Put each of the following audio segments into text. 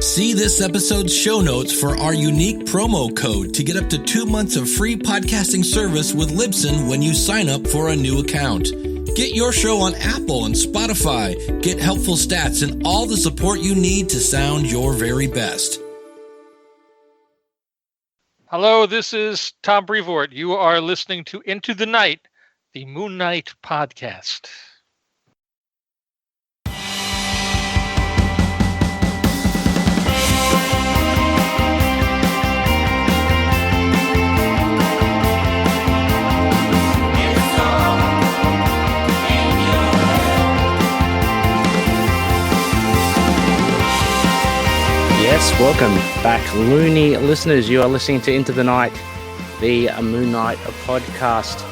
See this episode's show notes for our unique promo code to get up to 2 months of free podcasting service with Libsyn when you sign up for a new account. Get your show on Apple and Spotify, get helpful stats, and all the support you need to sound your very best. Hello, this is Tom Brevoort. You are listening to Into the Night, the Moon Knight podcast. Yes, welcome back, loony listeners. You are listening to Into the Night, the Moon Knight podcast.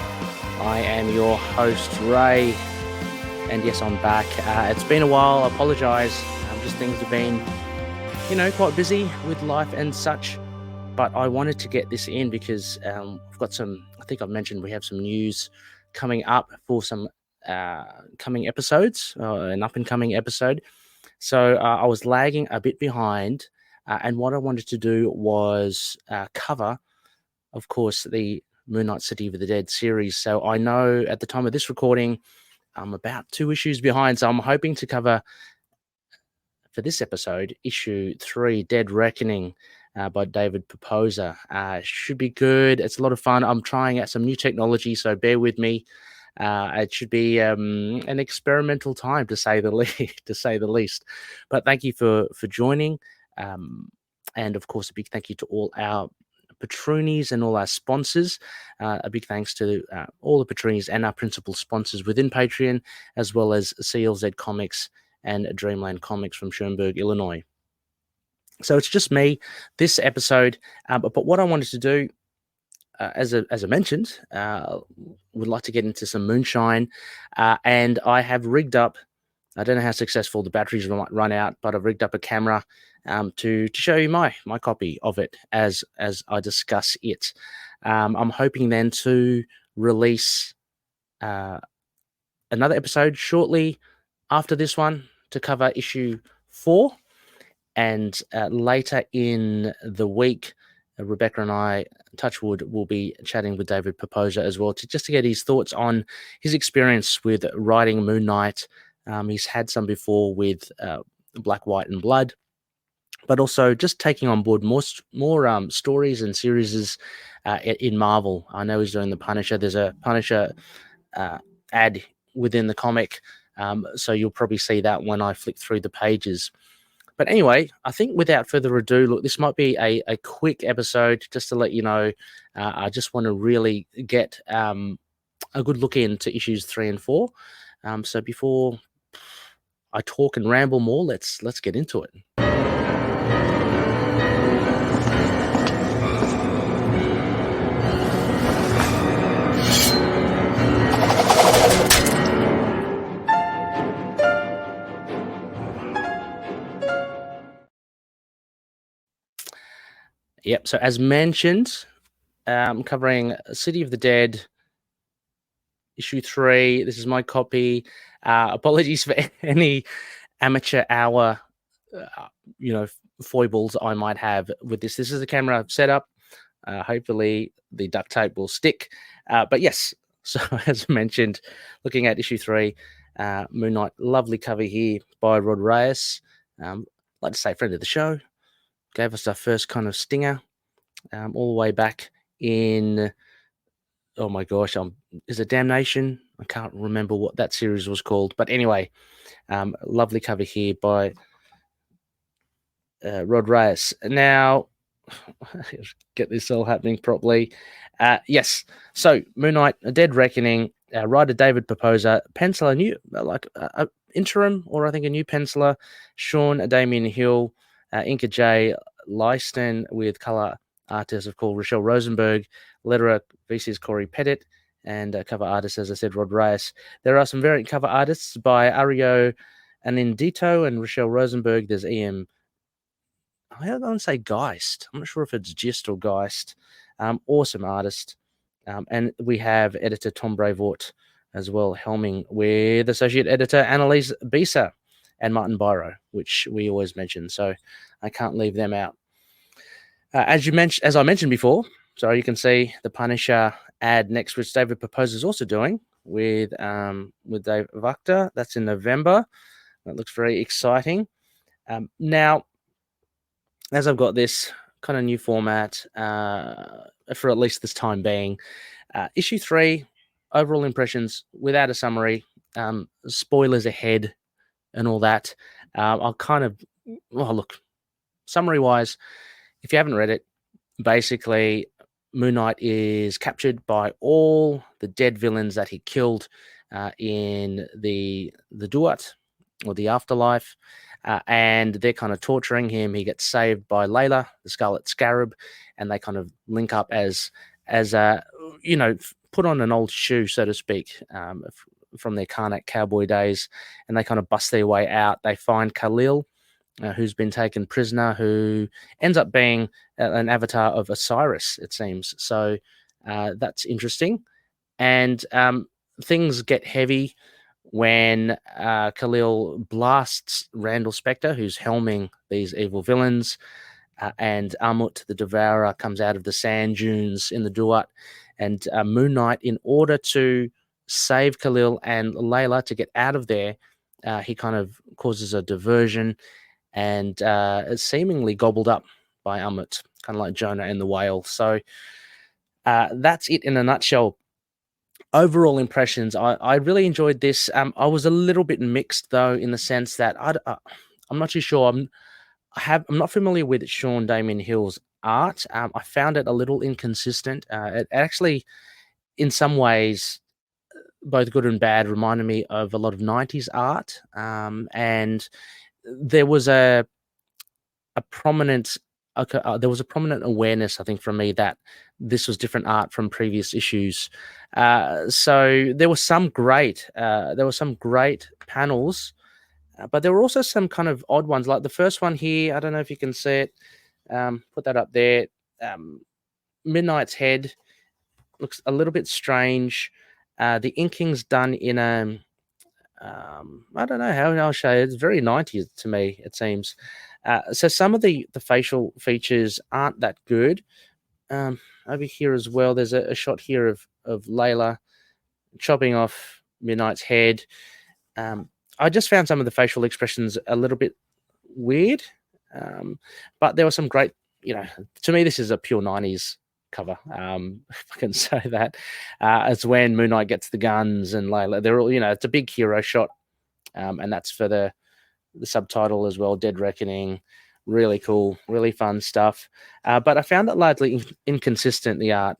I am your host, Ray, and yes, I'm back. It's been a while. I apologise. Just things have been, quite busy with life and such. But I wanted to get this in because we've got some. I think I've mentioned we have some news coming up for some coming episodes, an up and coming episode. So I was lagging a bit behind, and what I wanted to do was cover, of course, the Moon Knight City of the Dead series. So I know at the time of this recording, I'm about 2 issues behind. So I'm hoping to cover, for this episode, issue 3, Dead Reckoning, by David Pepose. Should be good. It's a lot of fun. I'm trying out some new technology, so bear with me. It should be an experimental time, to say the least. But thank you for joining, and of course, a big thank you to all our patroonies and all our sponsors. A big thanks to all the patroonies and our principal sponsors within Patreon, as well as CLZ Comics and Dreamland Comics from Schoenberg, Illinois. So it's just me this episode, but what I wanted to do, as I mentioned, would like to get into some Moonshine, and I have rigged up. I don't know how successful the batteries might run out, but I've rigged up a camera to show you my copy of it as I discuss it. I'm hoping then to release another episode shortly after this one to cover issue 4, and later in the week, Rebecca and I, Touchwood, will be chatting with David Pepose as well to get his thoughts on his experience with writing Moon Knight. He's had some before with Black, White, and Blood, but also just taking on board more stories and series in Marvel. I know he's doing the Punisher. There's a Punisher ad within the comic, so you'll probably see that when I flick through the pages. But anyway, I think without further ado, look, this might be a quick episode just to let you know. I just want to really get a good look into issues 3 and 4. So before I talk and ramble more, let's get into it. Yep. So as mentioned, covering City of the Dead, issue 3. This is my copy. Apologies for any amateur hour, foibles I might have with this. This is the camera I've set up. Hopefully the duct tape will stick. But yes, so as mentioned, looking at issue 3, Moon Knight, lovely cover here by Rod Reyes. Like to say, friend of the show. Gave us our first kind of stinger all the way back in, oh my gosh, is it Damnation? I can't remember what that series was called. But anyway, lovely cover here by Rod Reyes. Now, get this all happening properly. Yes, so Moon Knight, A Dead Reckoning, writer David Pepose, penciler, new, interim, or I think a new penciler, Sean Damien Hill, Inker J. Leisten, with color artist, of course, Rachelle Rosenberg, letterer VC's Cory, and cover artist, as I said, Rod Reyes. There are some variant cover artists by Ario Anindito and Rachelle Rosenberg. There's E.M. I don't want to say Geist. I'm not sure if it's Gist or Geist. Awesome artist. And we have editor Tom Brevoort as well, helming with associate editor Annalise Bisa. and Martin Byro, which we always mention. So I can't leave them out. As I mentioned before, so you can see the Punisher ad next, which David Pepose is also doing with Dave Vactor. That's in November. That looks very exciting. Now, as I've got this kind of new format for at least this time being, issue 3, overall impressions without a summary, spoilers ahead and all that. I'll kind of, look, summary-wise, if you haven't read it, basically Moon Knight is captured by all the dead villains that he killed in the Duat, or the afterlife, and they're kind of torturing him. He gets saved by Layla, the Scarlet Scarab, and they kind of link up as put on an old shoe, so to speak, from their Karnak cowboy days, and they kind of bust their way out. They find Khalil, who's been taken prisoner, who ends up being an avatar of Osiris, it seems. So that's interesting. And things get heavy when Khalil blasts Randall Specter, who's helming these evil villains, and Amut, the Devourer, comes out of the sand dunes in the Duat, and Moon Knight, in order to save Khalil and Layla to get out of there, he kind of causes a diversion and is seemingly gobbled up by Amut, kind of like Jonah and the whale. So that's it in a nutshell. Overall impressions, I really enjoyed this. I was a little bit mixed, though, in the sense that I'm not too sure. I'm not familiar with Sean Damien Hill's art. I found it a little inconsistent. It actually, in some ways, both good and bad, reminded me of a lot of 90s art. And there was a prominent awareness, I think, from me that this was different art from previous issues. So there were some great panels, but there were also some kind of odd ones. Like the first one here, I don't know if you can see it. Put that up there. Midnight's head looks a little bit strange. The inking's done in a I don't know how I'll show you. It's very 90s to me, it seems. So some of the facial features aren't that good. Over here as well, there's a shot here of Layla chopping off Midnight's head. I just found some of the facial expressions a little bit weird, but there were some great, to me, this is a pure 90s cover, if I can say that. It's when Moon Knight gets the guns and Layla, they're all, it's a big hero shot, and that's for the subtitle as well, Dead Reckoning. Really cool, really fun stuff. But I found it largely inconsistent, the art.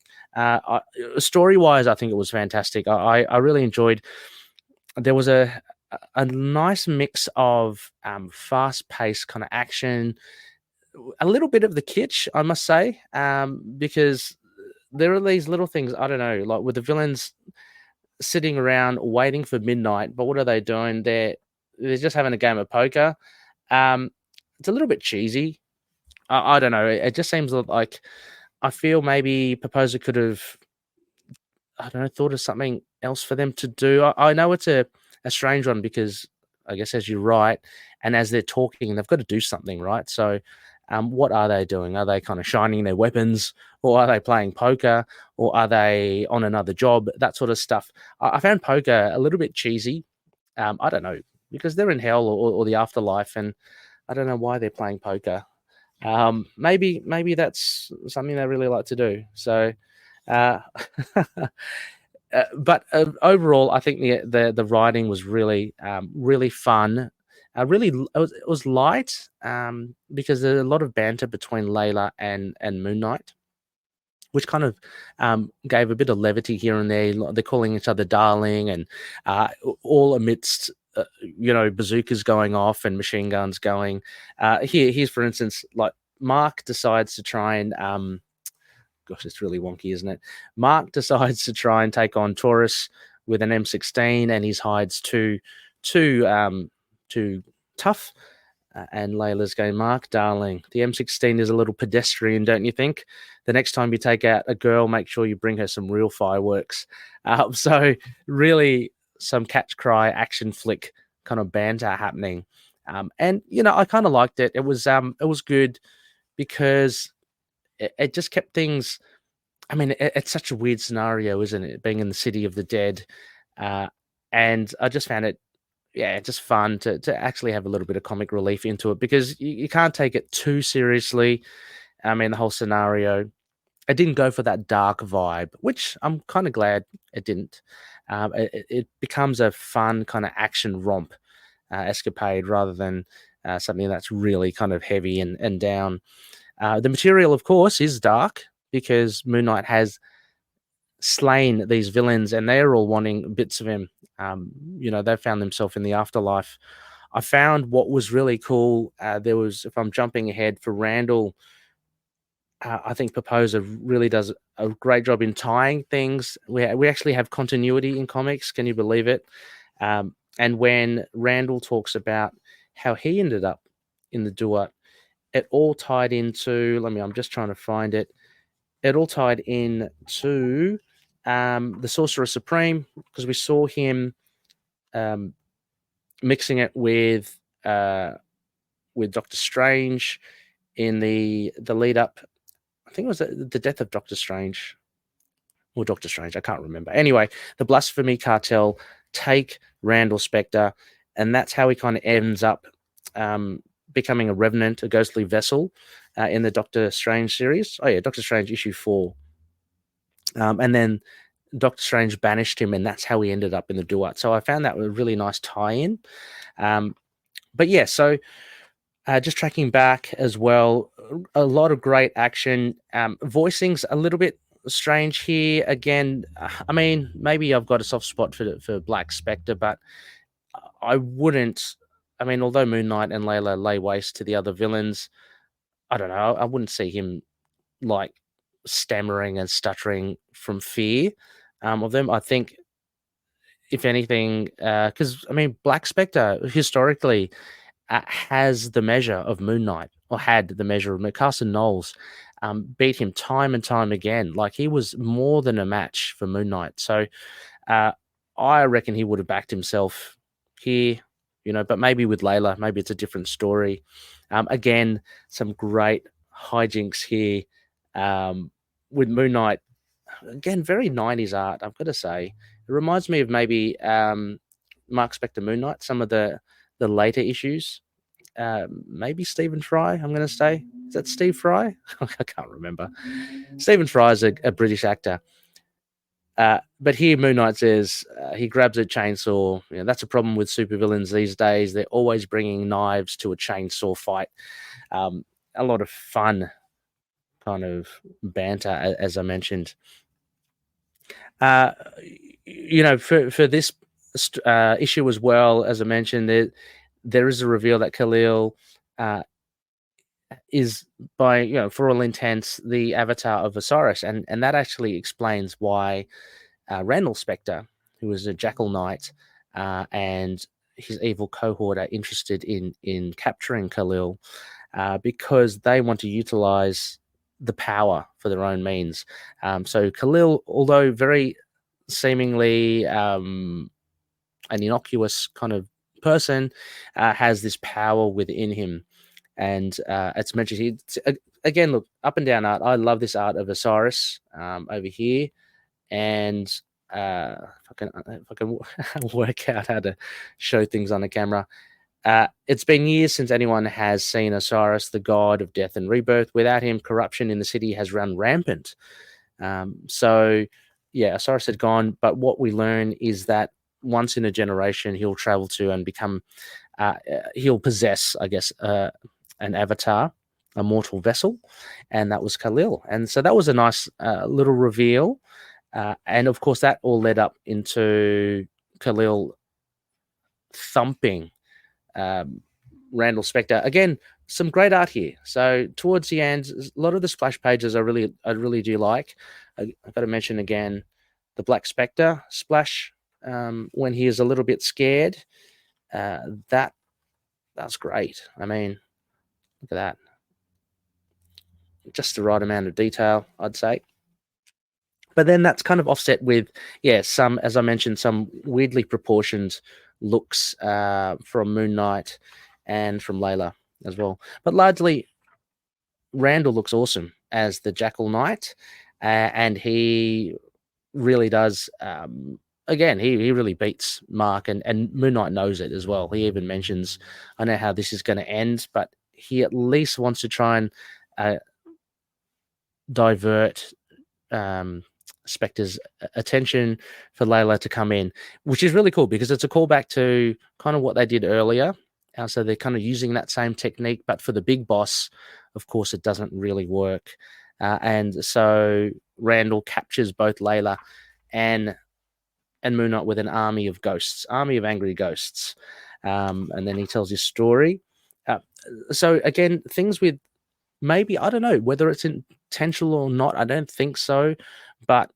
Story-wise, I think it was fantastic. I really enjoyed. There was a nice mix of fast-paced kind of action, a little bit of the kitsch, I must say, because there are these little things, I don't know, like with the villains sitting around waiting for midnight, but what are they doing? They're just having a game of poker. It's a little bit cheesy. I don't know. It just seems like I feel maybe Pepose could have, I don't know, thought of something else for them to do. I know it's a strange one because I guess as you write and as they're talking, they've got to do something, right? So what are they doing? Are they kind of shining their weapons, or are they playing poker, or are they on another job? That sort of stuff. I found poker a little bit cheesy. I don't know, because they're in hell or the afterlife, and I don't know why they're playing poker. Maybe that's something they really like to do. So, but overall, I think the writing was really really fun. It was light because there's a lot of banter between Layla and Moon Knight, which kind of gave a bit of levity here and there. They're calling each other darling, and all amidst bazookas going off and machine guns going. Here's for instance, like Marc decides to try and gosh, it's really wonky, isn't it? Marc decides to try and take on Taurus with an M16, and his hide's too tough. And Layla's going, Marc, darling, the M16 is a little pedestrian, don't you think? The next time you take out a girl, make sure you bring her some real fireworks. So really some catch cry action flick kind of banter happening. And I kind of liked it. It was good because it just kept things. I mean, it's such a weird scenario, isn't it? Being in the city of the dead, and I just found it, just fun to actually have a little bit of comic relief into it, because you can't take it too seriously. I mean, the whole scenario, it didn't go for that dark vibe, which I'm kind of glad it didn't. It becomes a fun kind of action romp escapade rather than something that's really kind of heavy and down. The material, of course, is dark because Moon Knight has slain these villains and they're all wanting bits of him. They found themselves in the afterlife. I found what was really cool. There was, if I'm jumping ahead, for Randall, I think Pepose really does a great job in tying things. We actually have continuity in comics. Can you believe it? And when Randall talks about how he ended up in the Duat, it all tied into, I'm just trying to find it. It all tied into the Sorcerer Supreme, because we saw him mixing it with Doctor Strange in the lead up. I think it was the death of Doctor Strange. Or Doctor Strange, I can't remember. Anyway, the Blasphemy Cartel take Randall Spectre, and that's how he kind of ends up becoming a revenant, a ghostly vessel in the Doctor Strange series. Oh yeah, Doctor Strange issue 4. And then Doctor Strange banished him, and that's how he ended up in the Duat. So I found that a really nice tie-in. But yeah, so just tracking back as well, a lot of great action. Voicing's a little bit strange here. Again, I mean, maybe I've got a soft spot for Black Spectre, but I wouldn't. I mean, although Moon Knight and Layla lay waste to the other villains, I don't know. I wouldn't see him like stammering and stuttering from fear of them. I think, if anything, because I mean, Black Spectre historically has the measure of Moon Knight, or had the measure of Carson Knowles, beat him time and time again. Like, he was more than a match for Moon Knight. So I reckon he would have backed himself here, but maybe with Layla, maybe it's a different story. Again, some great hijinks here with Moon Knight. Again, very 90s art, I've got to say. It reminds me of maybe Marc Spector Moon Knight, some of the later issues. Maybe Stephen Fry, I'm going to say. Is that Steve Fry? I can't remember. Stephen Fry is a British actor. But here Moon Knight says he grabs a chainsaw. That's a problem with supervillains these days. They're always bringing knives to a chainsaw fight. A lot of fun kind of banter, as I mentioned. For this issue as well, as I mentioned, there is a reveal that Khalil is, by for all intents, the avatar of Osiris, and that actually explains why Randall Spectre, who is a Jackal Knight, and his evil cohort are interested in capturing Khalil, because they want to utilize the power for their own means. So Khalil, although very seemingly an innocuous kind of person, has this power within him. And it's mentioned here. Again, look, up and down art. I love this art of Osiris over here. And if I can work out how to show things on the camera. It's been years since anyone has seen Osiris, the god of death and rebirth. Without him, corruption in the city has run rampant. So, Osiris had gone. But what we learn is that once in a generation, he'll travel to and become, he'll possess, I guess, an avatar, a mortal vessel, and that was Khalil. And so that was a nice little reveal. And of course, that all led up into Khalil thumping Randall Spectre. Again, some great art here. So towards the end, a lot of the splash pages I really do like. I've got to mention again the Black Spectre splash when he is a little bit scared. That's great. I mean, look at that. Just the right amount of detail, I'd say. But then that's kind of offset with, some, as I mentioned, some weirdly proportioned looks from Moon Knight and from Layla as well. But largely, Randall looks awesome as the Jackal Knight, and he really does. Again, he really beats Marc, and Moon Knight knows it as well. He even mentions, "I know how this is going to end," but he at least wants to try and divert Spectre's attention for Layla to come in, which is really cool because it's a callback to kind of what they did earlier. So they're kind of using that same technique, but for the big boss, of course, it doesn't really work. And so Randall captures both Layla and Moon Knight with an army of angry ghosts. And then he tells his story. So again, things with maybe, I don't know whether it's intentional or not. I don't think so. But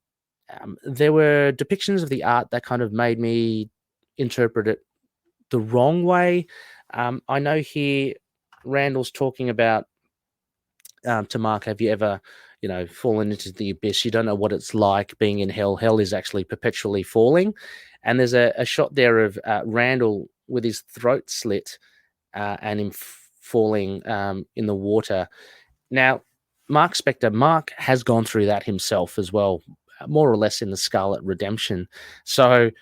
there were depictions of the art that kind of made me interpret it the wrong way. I know here Randall's talking about to Marc, have you ever, fallen into the abyss? You don't know what it's like being in hell. Hell is actually perpetually falling. And there's a shot there of Randall with his throat slit and him falling in the water. Now, Marc has gone through that himself as well, more or less in the Scarlet Redemption. So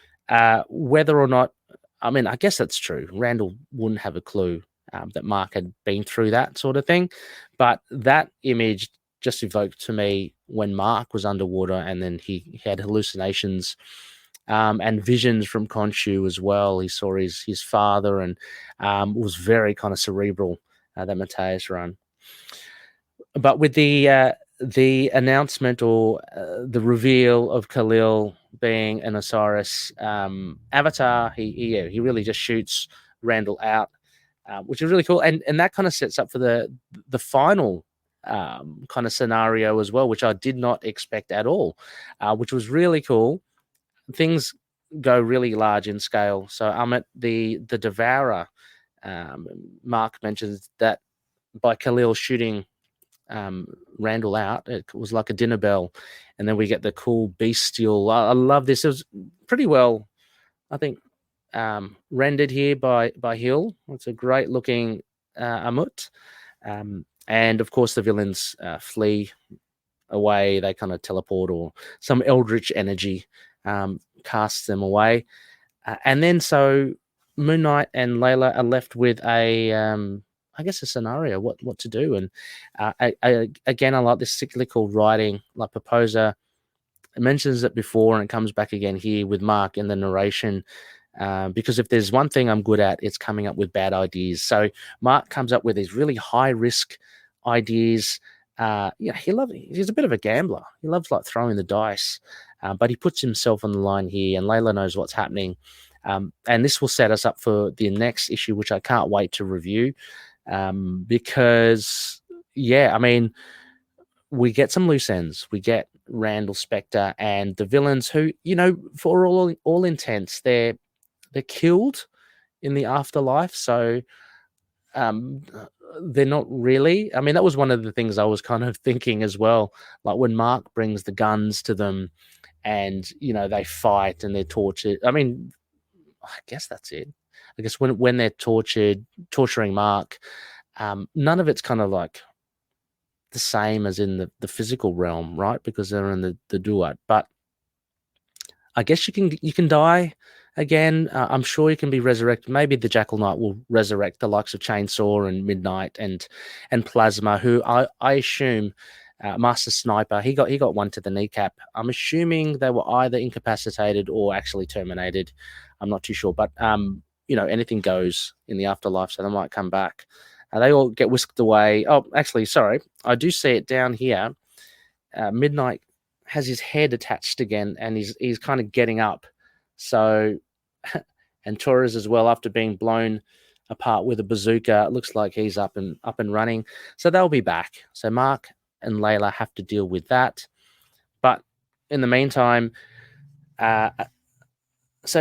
whether or not, I mean, I guess that's true. Randall wouldn't have a clue that Marc had been through that sort of thing. But that image just evoked to me when Marc was underwater and then he had hallucinations and visions from KHONSHU as well. He saw his father and was very kind of cerebral, that Mateus run. But with the announcement or the reveal of Khalil being an Osiris avatar, he really just shoots Randall out, which is really cool, and that kind of sets up for the final kind of scenario as well, which I did not expect at all, which was really cool. Things go really large in scale. So I'm at the Devourer. Marc mentions that by Khalil shooting Randall out, it was like a dinner bell, and then we get the cool bestial. I love this. It was pretty well, I think, rendered here by Hill. It's a great looking Amut, and of course the villains flee away. They kind of teleport, or some eldritch energy casts them away, and then so Moon Knight and Layla are left with I guess a scenario, what to do. And again, I like this cyclical writing, like Pepose mentions it before, and it comes back again here with Marc in the narration, because if there's one thing I'm good at, it's coming up with bad ideas. So Marc comes up with these really high risk ideas. He's a bit of a gambler. He loves like throwing the dice, but he puts himself on the line here, and Layla knows what's happening. And this will set us up for the next issue, which I can't wait to review. Because I mean, we get some loose ends. We get Randall, Spectre, and the villains who, for all intents, they're killed in the afterlife. So they're not really. I mean, that was one of the things I was kind of thinking as well. Like when Marc brings the guns to them, and they fight and they're tortured. I mean, I guess that's it. I guess when they're torturing Marc, none of it's kind of like the same as in the physical realm, right? Because they're in the Duat. But I guess you can die again. I'm sure you can be resurrected. Maybe the Jackal Knight will resurrect the likes of Chainsaw and Midnight and Plasma, who I assume Master Sniper, he got one to the kneecap. I'm assuming they were either incapacitated or actually terminated. I'm not too sure, but anything goes in the afterlife, so they might come back. They all get whisked away. Oh, actually, sorry, I do see it down here. Midnight has his head attached again, and he's kind of getting up. So, and Torres as well, after being blown apart with a bazooka, it looks like he's up and running. So they'll be back. So Marc and Layla have to deal with that. But in the meantime, so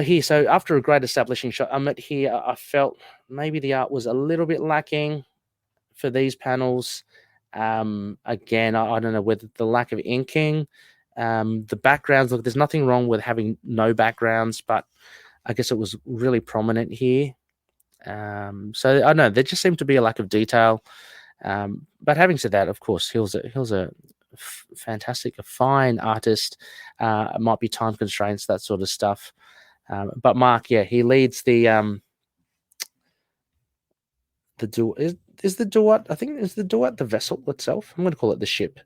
after a great establishing shot, I'm at here. I felt maybe the art was a little bit lacking for these panels. Again, I don't know whether the lack of inking, the backgrounds. Look, there's nothing wrong with having no backgrounds, but I guess it was really prominent here. So I don't know, there just seemed to be a lack of detail. But having said that, of course, Hill's a fantastic, a fine artist. It might be time constraints, that sort of stuff. But Marc, yeah, he leads the Duat. Is the Duat? I think is the Duat the vessel itself. I'm going to call it the ship.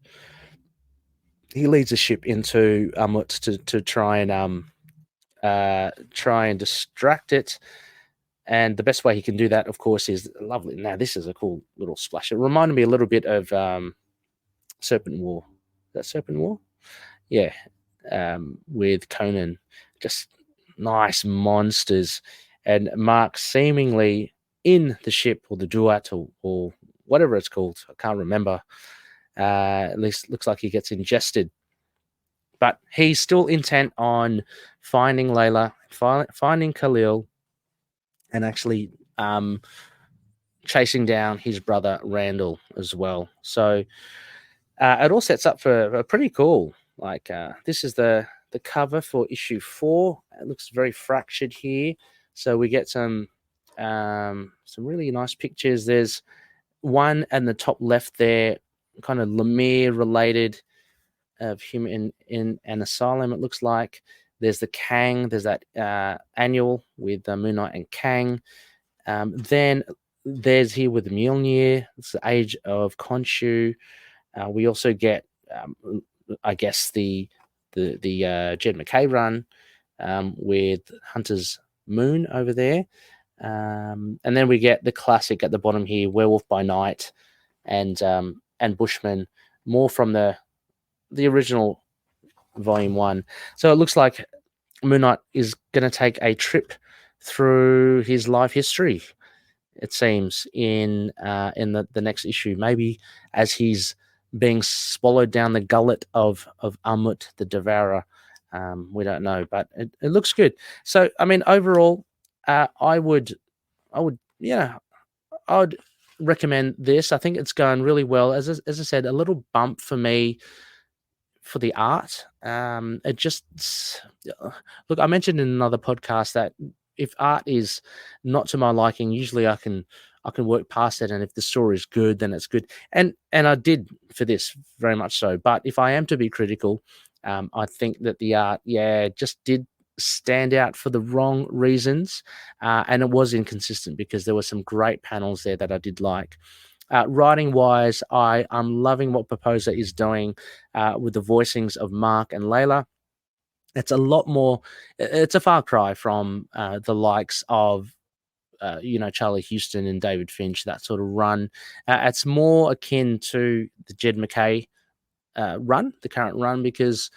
He leads a ship into Umut to try and distract it. And the best way he can do that, of course, is lovely. Now, this is a cool little splash. It reminded me a little bit of Serpent War. Is that Serpent War? Yeah. With Conan. Just nice monsters. And Marc seemingly in the ship or the Duat or whatever it's called. I can't remember. At least looks like he gets ingested. But he's still intent on finding Layla, finding Khalil, and actually chasing down his brother Randall as well. So it all sets up for a pretty cool. This is the cover for issue 4. It looks very fractured here. So we get some really nice pictures. There's one in the top left there, kind of Lemire related, of him in an asylum, it looks like. There's the Kang. There's that annual with Moon Knight and Kang. Then there's here with the Mjolnir. It's the Age of KHONSHU. We also get, I guess, the Jed MacKay run with Hunter's Moon over there. And then we get the classic at the bottom here, Werewolf by Night and Bushman, more from the original Volume 1. So it looks like Moon Knight is going to take a trip through his life history, it seems, in the next issue. Maybe as he's being swallowed down the gullet of Umut, the Devourer. We don't know, but it looks good. So, I mean, overall, I would recommend this. I think it's going really well. As I said, a little bump for me for the art. It just look, I mentioned in another podcast that if art is not to my liking, usually I can work past it, and if the story is good, then it's good. And I did for this very much so. But if I am to be critical, I think that the art, just did stand out for the wrong reasons, and it was inconsistent because there were some great panels there that I did like. Writing wise, I'm loving what Pepose is doing with the voicings of Marc and Layla. It's a lot more. It's a far cry from the likes of Charlie Houston and David Finch, that sort of run. It's more akin to the Jed MacKay run, the current run, because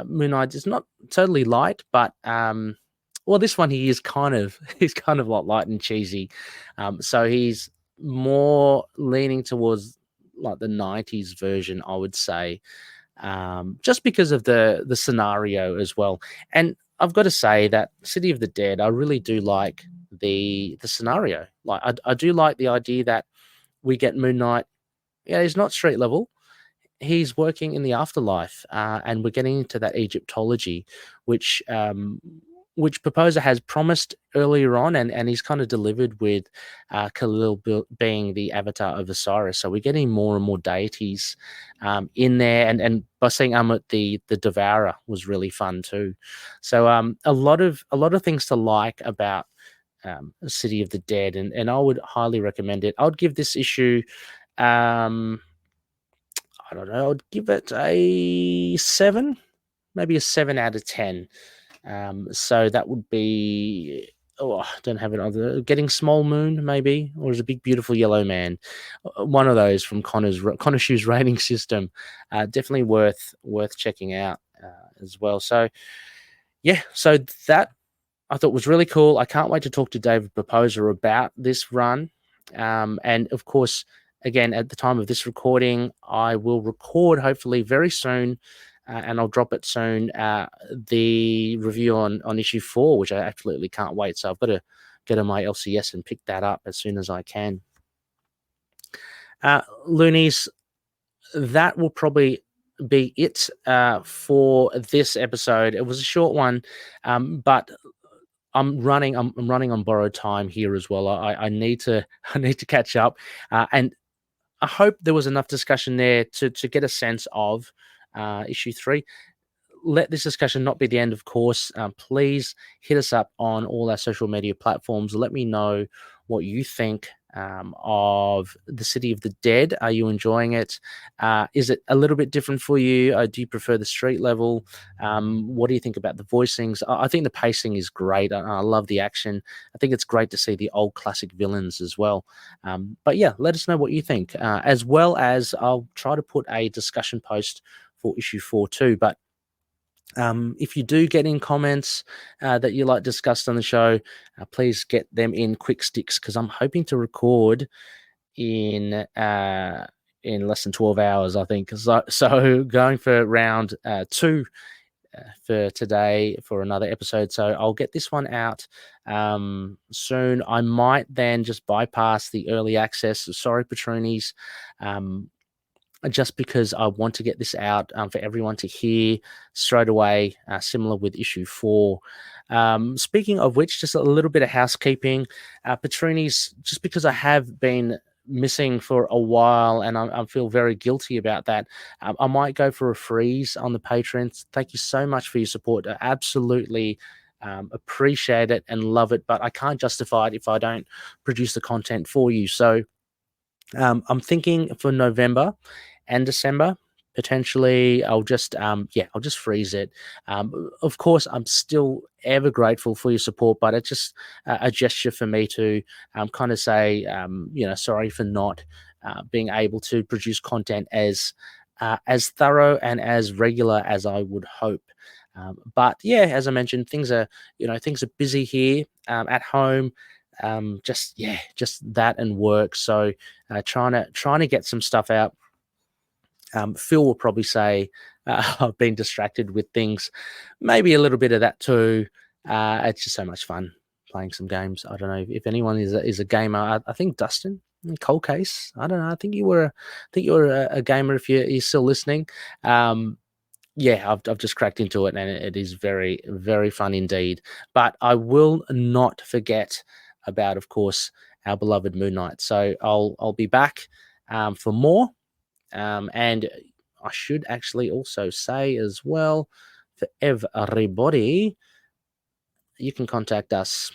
Moon Knight is not totally light, but this one he's kind of like light and cheesy. So he's more leaning towards like the 90s version, I would say, just because of the scenario as well. And I've got to say that City of the Dead, I really do like the scenario. Like I do like the idea that we get Moon Knight. Yeah, he's not street level. He's working in the afterlife, and we're getting into that Egyptology, which Pepose has promised earlier on, and he's kind of delivered with Khalil being the avatar of Osiris. So we're getting more and more deities in there, and by seeing Umut the Devourer was really fun too. So a lot of things to like about City of the Dead, and I would highly recommend it. I would give this issue, I don't know, I would give it a 7, maybe a 7 out of 10. So that would be, I don't have it either. Getting Small Moon, maybe, or is a Big Beautiful Yellow Man. One of those from KHONSHU's rating system. Definitely worth checking out as well. So, yeah, so that I thought was really cool. I can't wait to talk to David Pepose about this run. And of course, again, at the time of this recording, I will record hopefully very soon, and I'll drop it soon, the review on issue 4, which I absolutely can't wait. So I've got to get on my LCS and pick that up as soon as I can. Loonies, that will probably be it for this episode. It was a short one, but I'm running on borrowed time here as well. I need to catch up, and I hope there was enough discussion there to get a sense of issue 3. Let this discussion not be the end, of course. Please hit us up on all our social media platforms. Let me know what you think of the City of the Dead. Are you enjoying it? Is it a little bit different for you? Do you prefer the street level? What do you think about the voicings? I think the pacing is great. I love the action. I think it's great to see the old classic villains as well. But yeah, let us know what you think. As well as I'll try to put a discussion post for issue 4 too. But if you do get in comments that you like discussed on the show, please get them in quick sticks, because I'm hoping to record in less than 12 hours, I think. So going for round 2 for today for another episode. So I'll get this one out soon. I might then just bypass the early access. Sorry, Patroonies. Just because I want to get this out for everyone to hear straight away, similar with issue 4. Speaking of which, just a little bit of housekeeping. Patroonies, just because I have been missing for a while and I feel very guilty about that, I might go for a freeze on the Patreons. Thank you so much for your support. I absolutely appreciate it and love it, but I can't justify it if I don't produce the content for you. So I'm thinking for November and December, potentially I'll just freeze it. Of course, I'm still ever grateful for your support, but it's just a gesture for me to kind of say, sorry for not being able to produce content as thorough and as regular as I would hope. But yeah, as I mentioned, things are busy here at home. Just that and work. So trying to get some stuff out. Phil will probably say I've been distracted with things. Maybe a little bit of that too. It's just so much fun playing some games. I don't know if anyone is a gamer. I think Dustin, Cold Case. I don't know. I think you were a gamer if you're still listening. Yeah, I've just cracked into it, and it is very, very fun indeed. But I will not forget about, of course, our beloved Moon Knight. So I'll be back for more. And I should actually also say as well, for everybody, you can contact us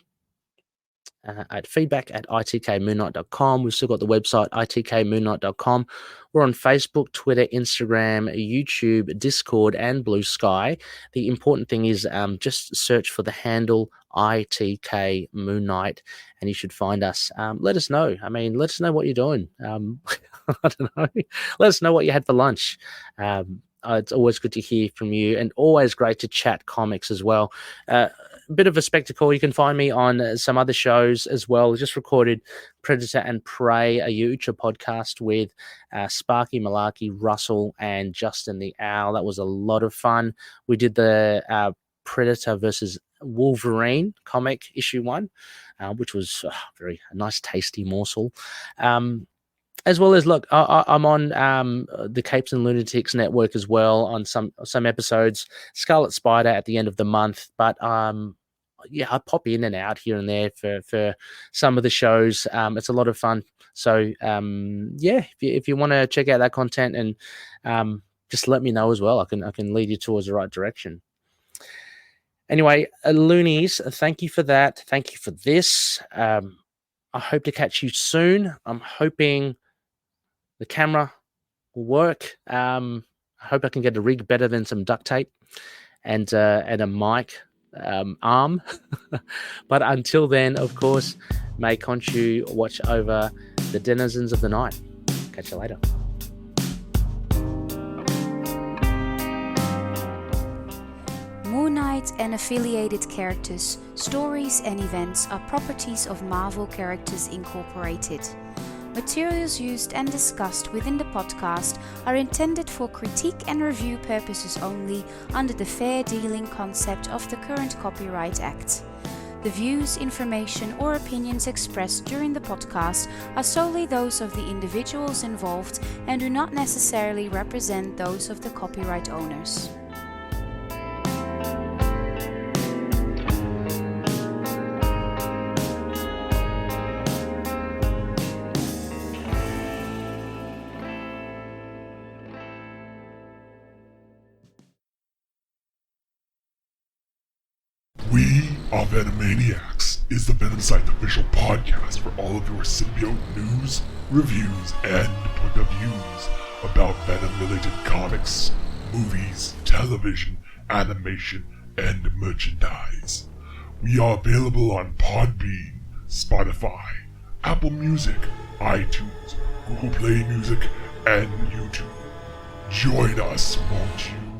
at feedback@itkmoonnight.com. We've still got the website, itkmoonnight.com. We're on Facebook, Twitter, Instagram, YouTube, Discord, and Blue Sky. The important thing is just search for the handle ITK Moon Knight, and you should find us. Let us know. Let us know what you're doing. I don't know. Let us know what you had for lunch. It's always good to hear from you, and always great to chat comics as well. A bit of a spectacle. You can find me on some other shows as well. Just recorded Predator and Prey, a Yucha podcast with Sparky Malarkey, Russell, and Justin the Owl. That was a lot of fun. We did the Predator versus Wolverine comic issue 1, which was a nice, tasty morsel. As well as, look, I'm on the Capes and Lunatics network as well on some episodes. Scarlet Spider at the end of the month, but I pop in and out here and there for some of the shows. It's a lot of fun. So if you want to check out that content, and just let me know as well. I can lead you towards the right direction. Anyway, Loonies, thank you for that. Thank you for this. I hope to catch you soon. I'm hoping the camera will work. I hope I can get a rig better than some duct tape and a mic arm. But until then, of course, may KHONSHU watch over the denizens of the night. Catch you later. Moon Knight and affiliated characters, stories and events are properties of Marvel Characters Incorporated. Materials used and discussed within the podcast are intended for critique and review purposes only under the fair dealing concept of the current Copyright Act. The views, information, or opinions expressed during the podcast are solely those of the individuals involved and do not necessarily represent those of the copyright owners. We Are Venomaniacs is the Venom Site official podcast for all of your symbiote news, reviews, and point of views about Venom-related comics, movies, television, animation, and merchandise. We are available on Podbean, Spotify, Apple Music, iTunes, Google Play Music, and YouTube. Join us, won't you?